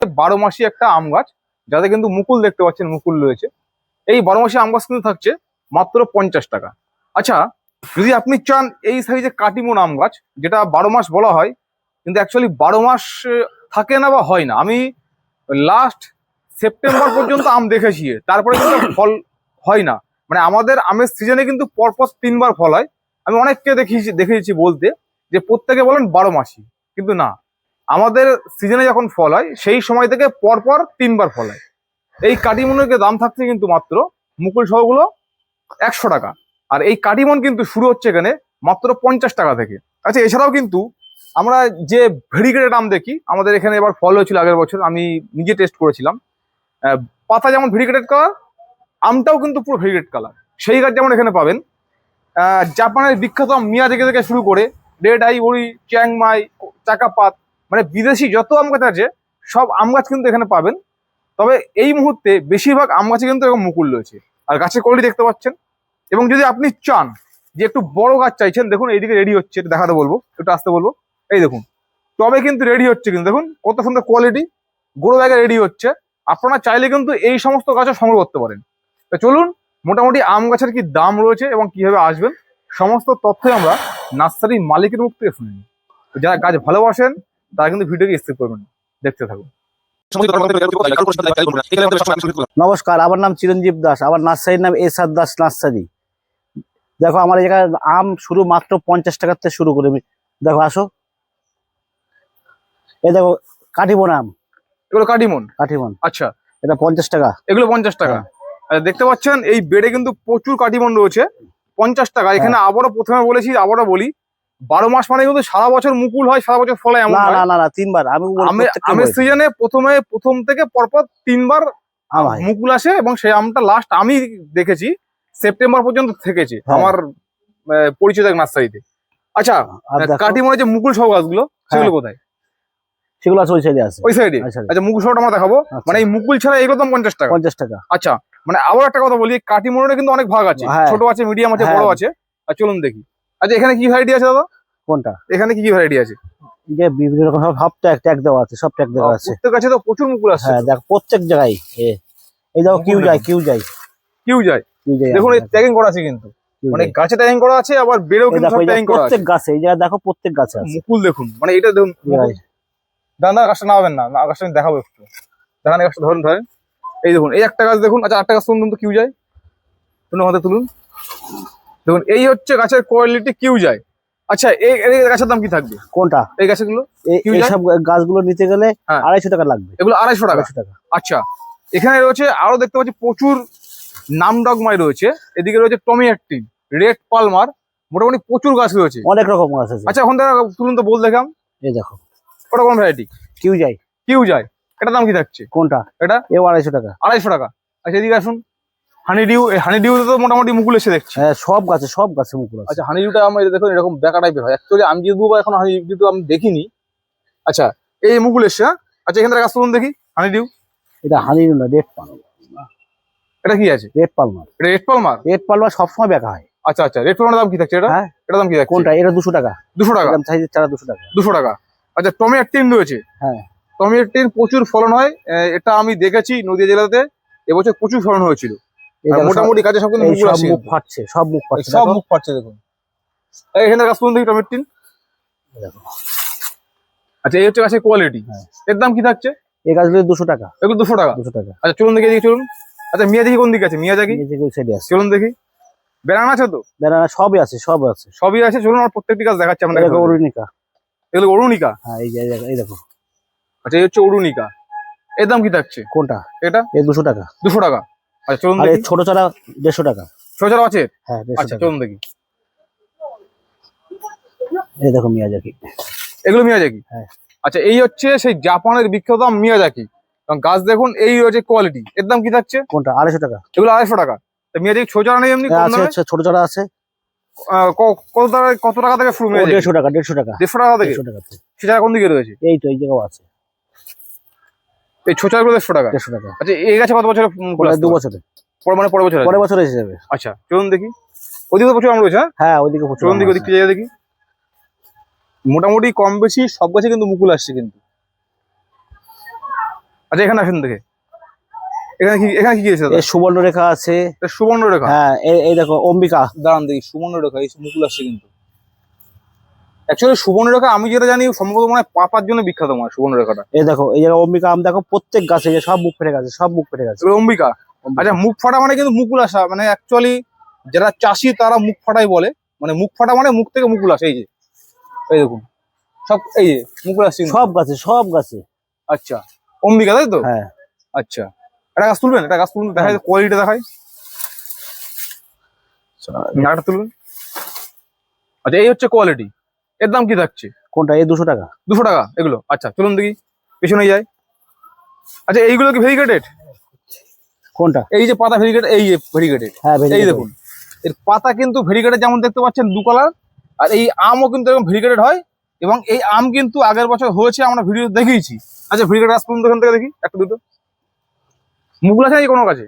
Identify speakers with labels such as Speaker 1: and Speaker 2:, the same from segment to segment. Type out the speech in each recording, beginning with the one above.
Speaker 1: 12 মাসি একটা আম গাছ, যাতে কিন্তু মুকুল দেখতে পাচ্ছেন, মুকুল রয়েছে। এই 12 মাসি আম গাছ কিন্তু থাকছে মাত্র 50 টাকা। আচ্ছা, যদি আপনি চান এই সাইজে কাটিমন আম গাছ, যেটা 12 মাস বলা হয়, কিন্তু অ্যাকচুয়ালি 12 মাস থাকে না বা হয় না। আমি লাস্ট সেপ্টেম্বর পর্যন্ত আম দেখেছি, তারপরে কিন্তু ফল হয় না। মানে আমাদের আমের সিজনে কিন্তু পরপর 3 বার ফল হয়। আমি অনেককে দেখেছি বলতে যে প্রত্যেকে বলেন 12 মাসি, কিন্তু না, আমাদের সিজনে যখন ফল হয় সেই সময় থেকে পরপর 3 বার ফল হয়। এই কাটিমনের দাম থাকছে কিন্তু মাত্র মুকুল সহগুলো 100 টাকা। আর এই কাটিমন কিন্তু শুরু হচ্ছে এখানে মাত্র 50 টাকা থেকে। আচ্ছা, এছাড়াও কিন্তু আমরা যে ভেরিগেটেড আম দেখি, আমাদের এখানে এবার ফল হয়েছিল আগের বছর, আমি নিজে টেস্ট করেছিলাম। পাতা যেমন ভেরিগেটেড কালার, আমটাও কিন্তু পুরো ভেরিগেটেড কালার। সেই গাছ যেমন এখানে পাবেন। জাপানের বিখ্যাত আম মিয়াজাকি থেকে শুরু করে রেড আইভরি, চিয়াংমাই, চাকাপাত, মানে বিদেশি যত আম গাছ আছে সব আম গাছ কিন্তু এখানে পাবেন। তবে এই মুহূর্তে বেশিরভাগ আম গাছে কিন্তু এরকম মুকুল রয়েছে, আর গাছের কোয়ালিটি দেখতে পাচ্ছেন। এবং যদি আপনি চান যে একটু বড় গাছ চাইছেন, দেখুন এইদিকে রেডি হচ্ছে, একটু দেখাতে বলবো, একটু আসতে বলবো। এই দেখুন, তবে কিন্তু রেডি হচ্ছে, কিন্তু দেখুন কত সুন্দর কোয়ালিটি, গোড়ো ব্যাগে রেডি হচ্ছে। আপনারা চাইলে কিন্তু এই সমস্ত গাছও সংগ্রহ করতে পারেন। তো চলুন, মোটামুটি আম গাছের কি দাম রয়েছে এবং কিভাবে আসবেন সমস্ত তথ্যই আমরা নার্সারির মালিকের মুখ থেকে শুনে নিই। যারা গাছ ভালোবাসেন তারা কিন্তু ভিডিওকে স্কিপ করবেন, দেখতে থাকুন।
Speaker 2: নমস্কার, আমার নাম চিরঞ্জীব দাস, আমার নার্সারির নাম এস আর দাস নার্সারি। দেখো আমার এই জায়গায় আম শুরু মাত্র 50 টাকার থেকে শুরু করে। দেখো আসো, এই দেখো কাটিমন আম,
Speaker 1: এগুলো কাটিমন।
Speaker 2: কাটিমন,
Speaker 1: আচ্ছা,
Speaker 2: এটা 50 টাকা।
Speaker 1: এগুলো 50 টাকা। আচ্ছা, দেখতে পাচ্ছেন এই বেডে কিন্তু প্রচুর কাটিমন রয়েছে, 50 টাকা। এখানে আবারও প্রথমে বলেছি, আবারও বলি, 12 মাস মানে কিন্তু সারা বছর মুকুল হয়, সারা বছর ফলে এমন
Speaker 2: না
Speaker 1: হয়
Speaker 2: না না না, 3 বার।
Speaker 1: আমের সিজনে প্রথম থেকে পরপর 3 বার মুকুল আসে, এবং সেই আমটা লাস্ট আমি দেখেছি সেপ্টেম্বর পর্যন্ত থেকেছে আমার পরিচিত এক নার্সারিতে। আচ্ছা, কাটিমনের যে মুকুল সহ গাছগুলো সেগুলো কোথায়?
Speaker 2: সেগুলো আছে ওই সাইডে আছে,
Speaker 1: ওই সাইডে। আচ্ছা, মুকুল সহটা আমরা দেখাবো। মানে এই মুকুল ছাড়া এগুলো দাম 50 টাকা।
Speaker 2: 50 টাকা।
Speaker 1: আচ্ছা, মানে আবার একটা কথা বলি, কাটিমনের কিন্তু অনেক ভাগ আছে, ছোট আছে, মিডিয়াম আছে, বড় আছে। আর চলুন দেখি। আচ্ছা, এখানে কি ভ্যারাইটি আছে দাদা?
Speaker 2: কোনটা?
Speaker 1: এখানে কি কি ভ্যারাইটি আছে?
Speaker 2: যে বিভিন্ন রকম সব ট্যাগ দেওয়া আছে, সব ট্যাগ দেওয়া আছে।
Speaker 1: প্রত্যেক গাছে তো প্রচুর মুকুল আছে।
Speaker 2: হ্যাঁ, দেখো প্রত্যেক জায়গায়। এই দেখো কিউ যায়।
Speaker 1: দেখুন এই ট্যাগিং করা আছে, কিন্তু মানে গাছে ট্যাগিং করা আছে, আবার বেরেও কিন্তু সব ট্যাগিং করা আছে।
Speaker 2: প্রত্যেক গাছে, এই জায়গায় দেখো প্রত্যেক গাছে আছে
Speaker 1: মুকুল। দেখুন, মানে এটা দেখুন, দাদা গাছটা নামাবেন না, গাছটা আমি দেখাবো একটু। দেখান গাছটা, ধরেন। এই দেখুন, এই একটা গাছ দেখুন। আচ্ছা, একটা গাছ তুলুন তো, কিউ যায়, হাতে তুলুন। দেখুন, এই হচ্ছে গাছের কোয়ালিটি, কিউ যায়। আচ্ছা, এই গাছের দাম কি থাকবে?
Speaker 2: কোনটা? এই
Speaker 1: গাছগুলো,
Speaker 2: এইসব গাছগুলো নিতে গেলে 250 টাকা লাগবে।
Speaker 1: এগুলো 250 টাকা। আচ্ছা, এখানে রয়েছে আরো দেখতে পাচ্ছি প্রচুর নামডগমাই রয়েছে, এদিকে রয়েছে টমি অ্যাক্টিন, রেড পালমার, মোটামুটি প্রচুর গাছ রয়েছে,
Speaker 2: অনেক রকম গাছ আছে।
Speaker 1: আচ্ছা, এখন থেকে তুলুন তো, বল দেখাম। এই দেখো, ওটা কোন ভ্যারাইটি? কিউ যায়। এটার দাম কি থাকছে? কোনটা? এটা
Speaker 2: 250 টাকা।
Speaker 1: 250 টাকা। আচ্ছা, এদিকে আসুন, হানিডিউ তো মোটামুটি মুকুল এসে দেখছি।
Speaker 2: হ্যাঁ, সব গাছে মুকুল আছে।
Speaker 1: আচ্ছা, হানিডিউটা আমরা দেখুন এরকম বেঁকা টাইপের হয়। অ্যাকচুয়ালি আমি যদি দুবার এখন হানিডিউ আমি দেখিনি। আচ্ছা, এই মুকুল এসছে। আচ্ছা, এখান থেকে গাছ তুলুন দেখি। হানিডিউ,
Speaker 2: এটা হানিডিউ না, রেড পালমার।
Speaker 1: এটা কি আছে?
Speaker 2: Red Palmer.
Speaker 1: রেড পালমার
Speaker 2: সবসময় বেঁকা হয়।
Speaker 1: আচ্ছা, রেড পালমার দাম কি থাকছে? এটা দাম কি থাকছে?
Speaker 2: কোনটা? এটা 200 টাকা।
Speaker 1: 200 টাকা
Speaker 2: সাইজের চারা 200 টাকা।
Speaker 1: 200 টাকা। আচ্ছা, টমি অ্যাক্টিন রয়েছে। হ্যাঁ, টমি অ্যাক্টিন প্রচুর ফলন হয়, এটা আমি দেখেছি নদিয়া জেলাতে এবছর প্রচুর ফলন হয়েছিল। মোটামুটি কাজে সব কিন্তু মুখ ফাটছে, সব মুখ ফাটছে। দেখুন, এখানে গাছ তুলুন দেখি টমি অ্যাক্টিন। আচ্ছা, এই হচ্ছে গাছের কোয়ালিটি। এর দাম কি থাকছে?
Speaker 2: এই গাছগুলো 200 টাকা।
Speaker 1: এগুলো 200 টাকা। আচ্ছা, চলুন দেখি, এদিকে চলুন। আচ্ছা, মিয়াজাকি কোন দিকে আছে? মিয়াজাকি চলুন দেখি। বেনানা আছে তো?
Speaker 2: বেনানা সবই আছে।
Speaker 1: সবই আছে, চলুন আমার প্রত্যেকটি গাছ দেখাচ্ছি আমরা।
Speaker 2: অরুণিকা।
Speaker 1: এগুলো অরুণিকা?
Speaker 2: হ্যাঁ, এই দেখো।
Speaker 1: আচ্ছা, এই হচ্ছে অরুণিকা। এর দাম কি থাকছে?
Speaker 2: কোনটা?
Speaker 1: এটা
Speaker 2: 200 টাকা।
Speaker 1: 200 টাকা। আচ্ছা, চলুন দেখি।
Speaker 2: ছোট চারা 150 টাকা।
Speaker 1: ছোট চারা আছে?
Speaker 2: হ্যাঁ।
Speaker 1: আচ্ছা, চলুন দেখি।
Speaker 2: এই দেখো মিয়াজাকি।
Speaker 1: এগুলো মিয়াজাকি? হ্যাঁ। আচ্ছা, এই হচ্ছে সেই জাপানের বিখ্যাত আম মিয়াজাকি। গাছ দেখুন, এই রয়েছে কোয়ালিটি। এর দাম কি থাকছে?
Speaker 2: কোনটা? 250 টাকা।
Speaker 1: এগুলো 250 টাকা। মিয়াজাকি ছোট চারা নেই এমনি?
Speaker 2: আচ্ছা, ছোট চারা আছে।
Speaker 1: কত টাকা থেকে শুরু?
Speaker 2: 150 টাকা। 150 টাকা।
Speaker 1: 150 টাকা থেকে? সেটা কোন দিকে রয়েছে?
Speaker 2: এই তো, এই জায়গাও আছে।
Speaker 1: এই ছোট চারাগুলো 150 টাকা।
Speaker 2: 150 টাকা।
Speaker 1: আচ্ছা, এই গাছে কত বছরে?
Speaker 2: 2 বছরে।
Speaker 1: পরের বছর
Speaker 2: এসে যাবে।
Speaker 1: আচ্ছা, চলুন দেখি। ওদিকে প্রচুর আম রয়েছে।
Speaker 2: হ্যাঁ, ওইদিকে প্রচুর।
Speaker 1: চলুন দেখি, ওদিকে দেখি। মোটামুটি কম বেশি সব গাছে কিন্তু মুকুল আসছে, কিন্তু আচ্ছা এখানে আসেন দেখে, এখানে কি আছে দাদা?
Speaker 2: এই সুবর্ণরেখা আছে।
Speaker 1: এটা সুবর্ণরেখা।
Speaker 2: হ্যাঁ, এই দেখো অম্বিকা।
Speaker 1: দাঁড়ান দেখি, সুবর্ণরেখা এই মুকুল আসছে কিন্তু। অ্যাকচুয়ালি সুবর্ণরেখা আমি যেটা জানি সম্ভবত মানে পাতার জন্য বিখ্যাত মানে সুবর্ণরেখাটা।
Speaker 2: এই দেখো এই জায়গায় অম্বিকা আম দেখো, প্রত্যেক গাছে এই যে সব মুখ ফেটে গেছে, সব মুখ ফেটে গেছে।
Speaker 1: এগুলো অম্বিকা। আচ্ছা মুখ ফাটা মানে কিন্তু মুকুল আসা, মানে অ্যাকচুয়ালি যারা চাষি তারা মুখ ফাটাই বলে, মানে মুখ ফাটা মানে মুখ থেকে মুকুল আসে। এই যে এই দেখুন সব এই যে মুকুল আসছে কিন্তু।
Speaker 2: সব গাছে, সব গাছে।
Speaker 1: আচ্ছা অম্বিকা তাই তো?
Speaker 2: হ্যাঁ।
Speaker 1: আচ্ছা এটা গাছ তুলবেন, এটা গাছ তুলুন, দেখাই কোয়ালিটি দেখাই, নাটা তুলুন। আচ্ছা এই হচ্ছে কোয়ালিটি। এর দাম কি থাকছে?
Speaker 2: কোনটা? এই 200 টাকা।
Speaker 1: 200 টাকা এগুলো? আচ্ছা চলুন দেখি পেছনে যাই। আচ্ছা এইগুলো কি ভেরিগেটেড?
Speaker 2: কোনটা?
Speaker 1: এই যে পাতা ভেরিগেটেড, এই যে ভেরিগেটেড।
Speaker 2: হ্যাঁ,
Speaker 1: এই দেখুন এর পাতা কিন্তু ভেরিগেটেড, যেমন দেখতে পাচ্ছেন 2 কালার। আর এই আমও কিন্তু এরকম ভেরিগেটেড হয়, এবং এই আম কিন্তু আগের বছর হয়েছে, আমরা ভিডিও দেখিয়েছি। আচ্ছা ভেরিগেটেড গাছ তুলুন এখান থেকে দেখি একটা দুটো। মুকুল আছে নাকি কোনো কাছে?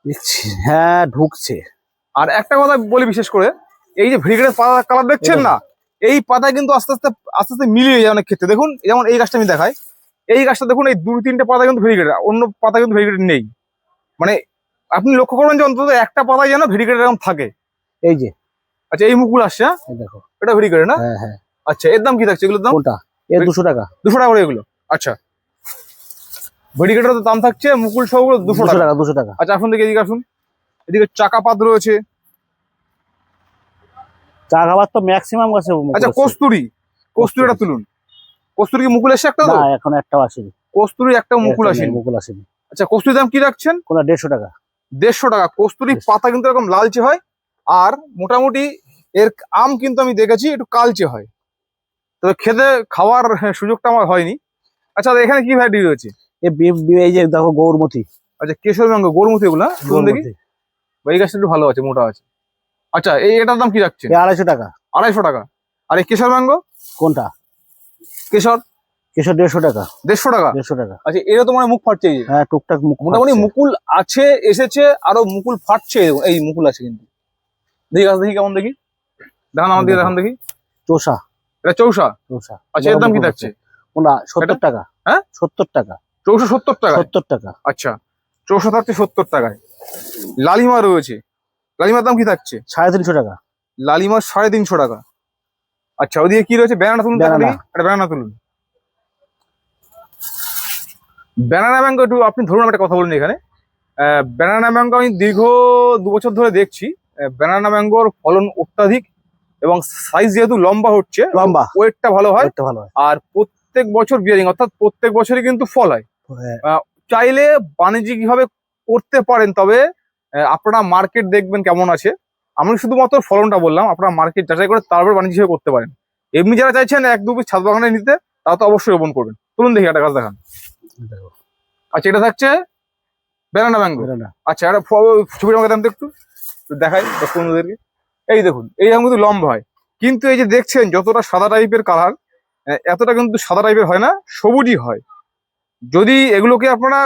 Speaker 2: দেখছি, হ্যাঁ ঢুকছে।
Speaker 1: আর একটা কথা বলি বিশেষ করে, এই যে ভেরিগেটেড পাতা কালার দেখছেন না, এই পাতা কিন্তু আস্তে আস্তে আস্তে আস্তে মিলিয়ে যায় অনেক ক্ষেত্রে। দেখুন যেমন এই গাছটা আমি দেখাই, এই গাছটা দেখুন এই 2-3টে পাতা কিন্তু ভেরিগেটেড, অন্য পাতা কিন্তু ভেরিগেটেড নেই। মানে আপনি লক্ষ্য করবেন যে অন্তত একটা পাতায় যেন ভেরিগেটেড এরকম থাকে।
Speaker 2: এই যে
Speaker 1: আচ্ছা এই মুকুল আসছে, হ্যাঁ
Speaker 2: এই দেখো।
Speaker 1: এটা ভেরিগেটেড না?
Speaker 2: হ্যাঁ হ্যাঁ।
Speaker 1: আচ্ছা এর দাম কি থাকছে এগুলোর দাম?
Speaker 2: কোনটা? এই 200 টাকা।
Speaker 1: 200 টাকা করে এগুলো? আচ্ছা ভেরিগেটের দাম থাকছে, মুকুল সহ 200 টাকা।
Speaker 2: 200 টাকা।
Speaker 1: আচ্ছা আসুন দেখি, এদিকে আসুন। এদিকে চাকাপাত রয়েছে।
Speaker 2: চা খাবার তো ম্যাক্সিমাম গাছে মুকুল
Speaker 1: আচ্ছা
Speaker 2: আসছে।
Speaker 1: কস্তুরিটা তুলুন। কস্তুরি কি মুকুল এসছে একটা? তো
Speaker 2: না, এখন একটাও আসেনি।
Speaker 1: কস্তুরি একটা মুকুল আসেনি।
Speaker 2: মুকুল আসেনি।
Speaker 1: আচ্ছা কস্তুরির দাম কি রাখছেন?
Speaker 2: কোনটা? 150 টাকা।
Speaker 1: 150 টাকা। কস্তুরি পাতা কিন্তু এরকম লালচে হয়, আর মোটামুটি এর আম কিন্তু আমি দেখেছি একটু কালচে হয়, তবে খেতে খাওয়ার সুযোগটা আমার হয়নি। আচ্ছা এখানে কি ভ্যারাইটি রয়েছে?
Speaker 2: এই যে দেখো গৌরমতি।
Speaker 1: আচ্ছা কেশর ম্যাঙ্গো, গরুমতি, এগুলো শুনুন দেখি। এই গাছটা একটু ভালো আছে, মোটা আছে। আচ্ছা এটার দাম কি রাখছে?
Speaker 2: 250 টাকা।
Speaker 1: 250 টাকা। আর এই কেশর ম্যাঙ্গো?
Speaker 2: কোনটা?
Speaker 1: কেশর
Speaker 2: 150 টাকা।
Speaker 1: 150 টাকা।
Speaker 2: 150 টাকা।
Speaker 1: আচ্ছা এরা তো মানে মুখ ফাটছে এই যে।
Speaker 2: হ্যাঁ, টুকটাক মুখ
Speaker 1: মোটামুটি
Speaker 2: ফাটছে।
Speaker 1: মুকুল আছে, এসেছে, আরো মুকুল ফাটছে। এই মুকুল আছে কিন্তু। দেখি গাছ দেখি কেমন, দেখি দেখান আমার দিকে, দেখান দেখি।
Speaker 2: চোষা।
Speaker 1: এটা চৌষা।
Speaker 2: চোষা।
Speaker 1: আচ্ছা এর দাম কি থাকছে?
Speaker 2: কোনটা? 70 টাকা।
Speaker 1: হ্যাঁ
Speaker 2: 70 টাকা।
Speaker 1: চৌষা 70 টাকা?
Speaker 2: 70 টাকা।
Speaker 1: আচ্ছা চৌষা থাকছে 70 টাকায়। লালিমা রয়েছে, লালিমার দাম কি থাকছে?
Speaker 2: 350 টাকা।
Speaker 1: লালিমার 350 টাকা। আচ্ছা ওদিকে কি রয়েছে? ব্যানানা তুলুন,
Speaker 2: ব্যানানা।
Speaker 1: একটা ব্যানানা তুলুন। ব্যানানা ম্যাঙ্গো একটু আপনি ধরুন, আমি একটা কথা বলুন এখানে। ব্যানানা ম্যাঙ্গো আমি দীর্ঘ 2 বছর ধরে দেখছি। ব্যানানা ম্যাঙ্গোর ফলন অত্যাধিক, এবং সাইজ যেহেতু লম্বা হচ্ছে,
Speaker 2: লম্বা,
Speaker 1: ওয়েটটা ভালো হয়।
Speaker 2: একটা ভালো হয়।
Speaker 1: আর প্রত্যেক বছর বিয়ারিং, অর্থাৎ প্রত্যেক বছরই কিন্তু ফল হয়।
Speaker 2: হ্যাঁ।
Speaker 1: চাইলে বাণিজ্যিকভাবে করতে পারেন, তবে আপনারা মার্কেট দেখবেন কেমন আছে। আমি শুধুমাত্র ফলনটা বললাম, আপনারা মার্কেট যাচাই করে তারপর বাণিজ্যিক হিসেবে করতে পারেন। এমনি যারা চাইছেন 1-2 পিস ছাদ বাগানে নিতে, তারা তো অবশ্যই রোপণ করবেন। তুলুন দেখি একটা গাছ দেখান। আচ্ছা এটা থাকছে ব্যানানা ম্যাঙ্গো। আচ্ছা একটা ছবিটা আমাকে দেন তো একটু দেখাই বন্ধুদেরকে। এই দেখুন এইরকম কিন্তু লম্বা হয়, কিন্তু এই যে দেখছেন যতটা সাদা টাইপের কালার, এতটা কিন্তু সাদা টাইপের হয় না, সবুজই হয়। যদি এগুলোকে আপনারা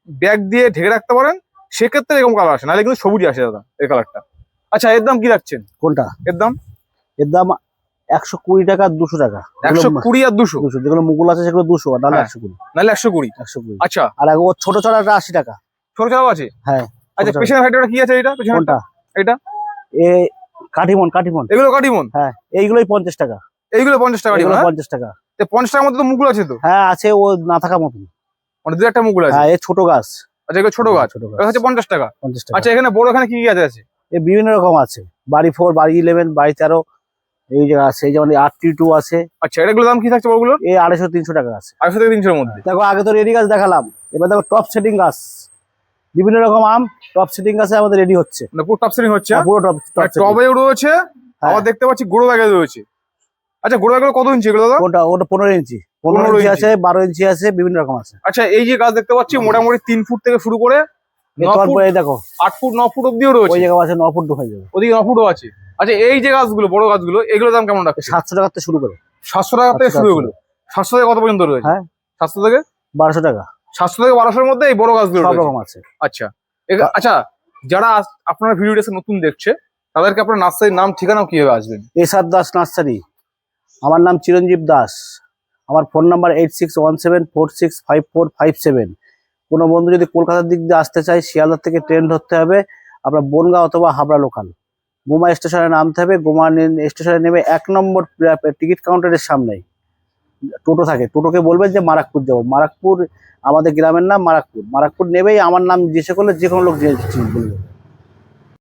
Speaker 1: ব্যাগ দিয়ে ঢেকে রাখতে পারেন, সেক্ষেত্রে এরকম কালার আসে, নাহলে কিন্তু সবুজই আসে দাদা এই কালারটা। আচ্ছা এর দাম কি রাখছেন?
Speaker 2: কোনটা?
Speaker 1: এর দাম?
Speaker 2: এর দাম 120 টাকা, 200 টাকা।
Speaker 1: 120 আর 200?
Speaker 2: যেগুলো মুকুল আছে সেগুলো 200, আর নাহলে 120।
Speaker 1: নাহলে 120।
Speaker 2: 120।
Speaker 1: আচ্ছা
Speaker 2: আর ও ছোট ছড়াটা 80 টাকা।
Speaker 1: ছোট চাও আছে?
Speaker 2: হ্যাঁ।
Speaker 1: আচ্ছা পেছনের ভাইটা কি আছে? এটা পেছনে
Speaker 2: কোনটা?
Speaker 1: এটা
Speaker 2: এ কাঠিমন। কাঠিমন।
Speaker 1: এগুলো কাটিমন?
Speaker 2: হ্যাঁ, এইগুলোই 50 টাকা।
Speaker 1: এইগুলো 50 টাকা?
Speaker 2: এগুলো 50 টাকা।
Speaker 1: 50 টাকার মধ্যে তো মুকুল আছে তো?
Speaker 2: হ্যাঁ আছে, ও না থাকা মতন,
Speaker 1: মানে 2-1টা মুকুল আছে।
Speaker 2: হ্যাঁ, এ ছোট গাছ।
Speaker 1: আচ্ছা এগুলো ছোট গাছ,
Speaker 2: ছোট গাছ।
Speaker 1: এটা হচ্ছে 50 টাকা।
Speaker 2: 50 টাকা।
Speaker 1: আচ্ছা এখানে বড়, এখানে কি কি গাছ আছে?
Speaker 2: এ বিভিন্ন রকম আছে, বাড়ি 4, বাড়ি 11, বাড়ি 13, এই যে আছে, যেমন 82 আছে।
Speaker 1: আচ্ছা এগুলোর দাম কি থাকছে বড়গুলোর?
Speaker 2: এই 250-300 টাকা আছে।
Speaker 1: 250 থেকে 300 এর মধ্যে।
Speaker 2: দেখো আগে তো রেডি গাছ দেখালাম, এবার দেখো টপ সেটিং গাছ। বিভিন্ন রকম আম টপ সেটিং গাছে আমাদের রেডি হচ্ছে।
Speaker 1: মানে পুরো টপ সেটিং হচ্ছে?
Speaker 2: পুরো টপ
Speaker 1: টবেও রয়েছে, আবার দেখতে পাচ্ছি গোড়ো ব্যাগে রয়েছে। আচ্ছা গোড়ো ব্যাগগুলো কত ইঞ্চি এগুলো দাদা?
Speaker 2: ওটা 15 ইঞ্চি, 15 ইঞ্চি আছে, 12 ইঞ্চি আছে, বিভিন্ন রকম আছে।
Speaker 1: আচ্ছা এই যে গাছ দেখতে পাচ্ছি মোটামুটি 3 ফুট থেকে শুরু করে 9 ফুট,
Speaker 2: দেখো
Speaker 1: 8 ফুট 9 ফুট অব্দিও রয়েছে।
Speaker 2: ওই জায়গা আছে 9 ফুট হয়ে যাবে,
Speaker 1: ওদিকে 9 ফুটও আছে। আচ্ছা এই যে গাছগুলো, বড় গাছগুলো, এগুলোর দাম কেমন রাখছে?
Speaker 2: 700 টাকা থেকে শুরু করে।
Speaker 1: 700 টাকা থেকে শুরু, এগুলো 700 থেকে কত পর্যন্ত রয়েছে?
Speaker 2: হ্যাঁ
Speaker 1: 700 থেকে
Speaker 2: 1200 টাকা।
Speaker 1: 700 থেকে 1200 এর মধ্যে এই বড় গাছগুলো
Speaker 2: সব রকম আছে।
Speaker 1: আচ্ছা আচ্ছা যারা আপনার ভিডিওটা নতুন দেখছে, তাদেরকে আপনার নার্সারির নাম ঠিকানা কিভাবে আসবেন?
Speaker 2: এসাদ দাস নার্সারি। আমার নাম চিরঞ্জীব দাস। আমার ফোন নাম্বার 8617465457। কোনো বন্ধু যদি কলকাতার দিক দিয়ে আসতে চায়, শিয়ালদা থেকে ট্রেন ধরতে হবে আপনার বনগাঁ অথবা হাবড়া লোকাল। গোমা স্টেশনে নামতে হবে, গোমা স্টেশনে নেমে 1 নম্বর টিকিট কাউন্টারের সামনেই টোটো থাকে, টোটোকে বলবেন যে মারাকপুর যাবো। মারাকপুর আমাদের গ্রামের নাম মারাকপুর। মারাকপুর নেবেই আমার নাম জিজ্ঞাসা করলে যে কোনো লোক বলবে।